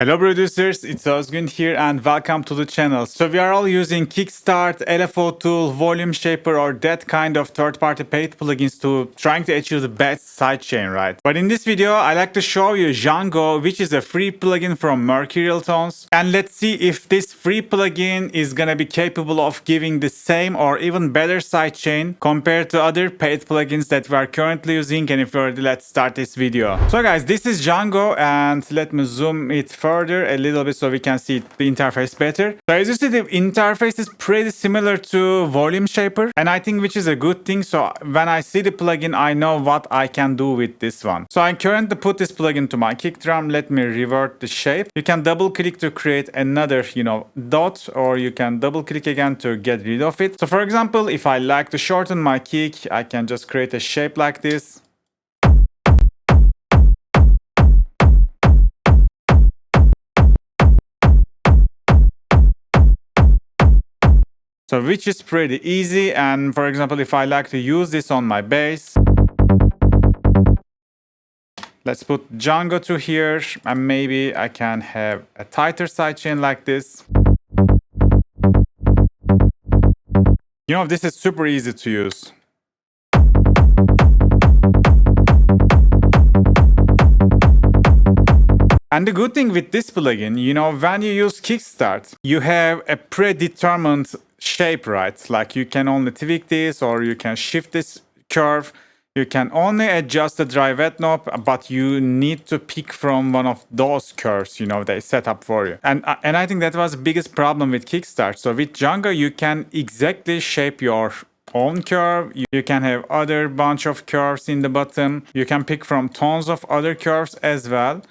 Hello producers, it's Ozgun here and welcome to the channel. So we are all using Kickstart, LFO tool, VolumeShaper or that kind of third-party paid plugins to trying to achieve the best sidechain, right? But in this video, I like to show you Janggo, which is a free plugin from Mercurial Tones. And let's see if this free plugin is gonna be capable of giving the same or even better sidechain compared to other paid plugins that we are currently using. And if you're ready, let's start this video. So guys, this is Janggo and let me zoom it further a little bit so we can see the interface better. So as you see, the interface is pretty similar to VolumeShaper, and I think which is a good thing. So when I see the plugin, I know what I can do with this one. So I currently put this plugin to my kick drum. Let me revert the shape. You can double click to create another, dot, or you can double click again to get rid of it. So for example, if I like to shorten my kick, I can just create a shape like this. So which is pretty easy, and for example, if I like to use this on my bass, let's put Janggo to here, and maybe I can have a tighter sidechain like this. This is super easy to use. And the good thing with this plugin, when you use Kickstart, you have a predetermined shape, right? Like you can only tweak this or you can shift this curve. You can only adjust the drive at knob, but you need to pick from one of those curves, they set up for you. And I think that was the biggest problem with Kickstart. So with Janggo, you can exactly shape your own curve. You can have other bunch of curves in the bottom. You can pick from tons of other curves as well.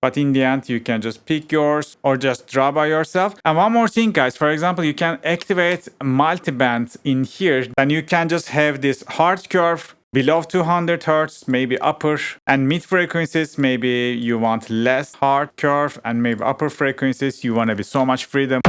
But in the end, you can just pick yours or just draw by yourself. And one more thing, guys, for example, you can activate multiband in here. Then you can just have this hard curve below 200 Hz, maybe upper and mid frequencies. Maybe you want less hard curve, and maybe upper frequencies, you want to be so much freedom.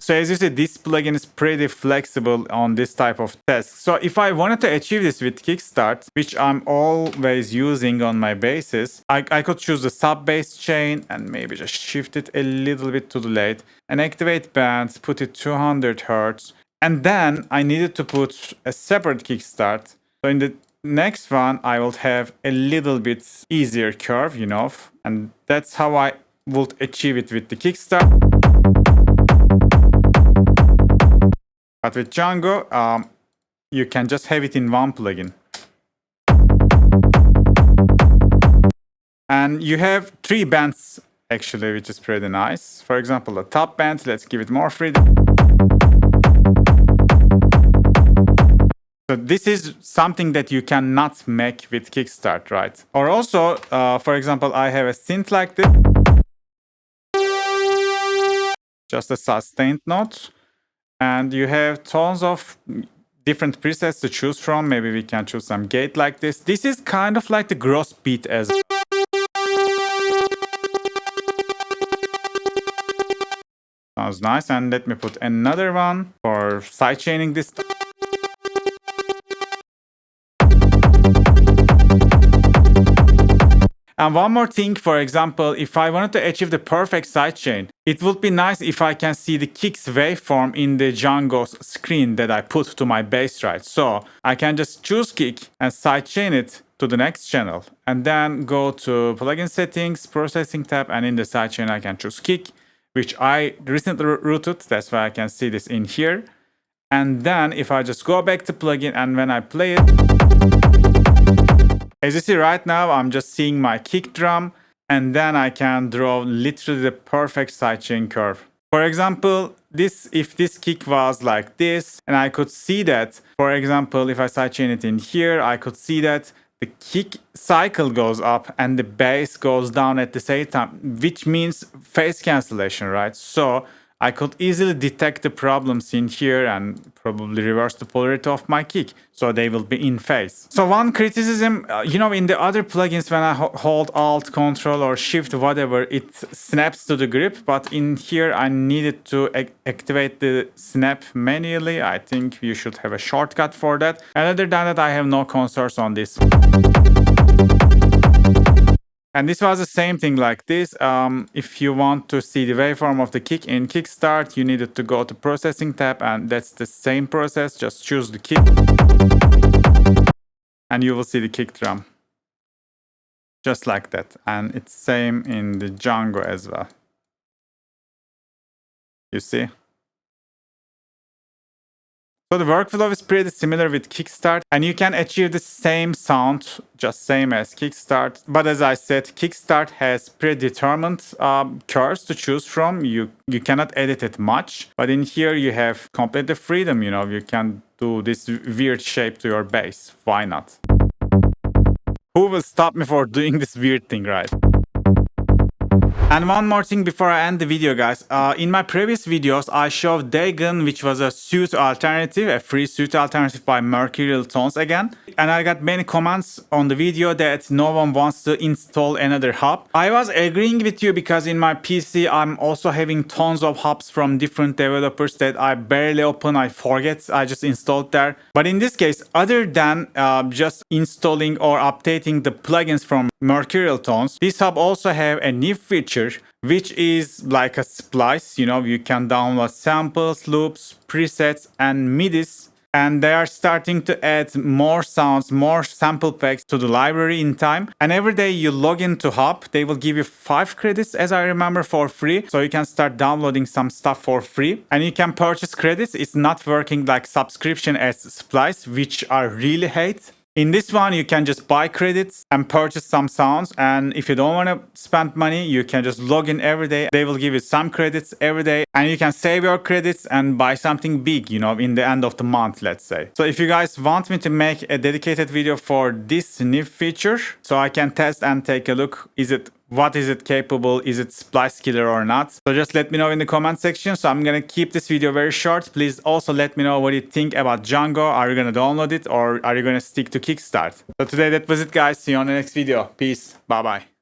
So as you see, this plugin is pretty flexible on this type of tasks. So if I wanted to achieve this with Kickstart, which I'm always using on my basses, I could choose the sub bass chain and maybe just shift it a little bit to the late and activate bands, put it 200 Hz. And then I needed to put a separate Kickstart. So in the next one, I will have a little bit easier curve, and that's how I would achieve it with the Kickstart. But with Janggo, you can just have it in one plugin. And you have 3 bands actually, which is pretty nice. For example, the top band, let's give it more freedom. So this is something that you cannot make with Kickstart, right? Or also, for example, I have a synth like this. Just a sustained note. And you have tons of different presets to choose from. Maybe we can choose some gate like this. This is kind of like the gross beat as sounds nice. And let me put another one for sidechaining this. And one more thing, for example, if I wanted to achieve the perfect sidechain, it would be nice if I can see the kicks waveform in the Janggo's screen that I put to my bass, right? So I can just choose kick and sidechain it to the next channel, and then go to plugin settings, processing tab, and in the sidechain I can choose kick, which I recently routed. That's why I can see this in here. And then if I just go back to plugin and when I play it, as you see right now, I'm just seeing my kick drum, and then I can draw literally the perfect sidechain curve. For example, if this kick was like this, and I could see that, for example, if I sidechain it in here, I could see that the kick cycle goes up and the bass goes down at the same time, which means phase cancellation, right? So I could easily detect the problems in here and probably reverse the polarity of my kick, so they will be in phase. So one criticism, in the other plugins, when I hold Alt, Control, or Shift, whatever, it snaps to the grip, but in here I needed to activate the snap manually. I think you should have a shortcut for that. And other than that, I have no concerns on this. And this was the same thing like this. If you want to see the waveform of the kick in Kickstart, you needed to go to Processing tab, and that's the same process. Just choose the kick, and you will see the kick drum. Just like that. And it's same in the Janggo as well. You see? So the workflow is pretty similar with Kickstart, and you can achieve the same sound, just same as Kickstart. But as I said, Kickstart has predetermined curves to choose from. You cannot edit it much, but in here you have complete freedom. You can do this weird shape to your bass. Why not? Who will stop me for doing this weird thing, right? And one more thing before I end the video, guys. In my previous videos, I showed Ozgun, which was a suit alternative, a free suit alternative by Mercurial Tones again. And I got many comments on the video that no one wants to install another hub. I was agreeing with you because in my PC, I'm also having tons of hubs from different developers that I barely open, I forget, I just installed there. But in this case, other than just installing or updating the plugins from Mercurial Tones, this hub also have a new feature, which is like a splice. You can download samples, loops, presets, and MIDIs, and they are starting to add more sounds, more sample packs to the library in time. And every day you log into Hub, they will give you 5 credits, as I remember, for free. So you can start downloading some stuff for free, and you can purchase credits. It's not working like subscription as Splice, which I really hate. In this one, you can just buy credits and purchase some sounds. And if you don't want to spend money, you can just log in every day. They will give you some credits every day, and you can save your credits and buy something big, in the end of the month, let's say. So if you guys want me to make a dedicated video for this new feature, so I can test and take a look, what is it capable? Is it splice killer or not? So just let me know in the comment section. So I'm gonna keep this video very short. Please also let me know what you think about Janggo. Are you gonna download it, or are you gonna stick to Kickstart? So today that was it, guys. See you on the next video. Peace. Bye bye.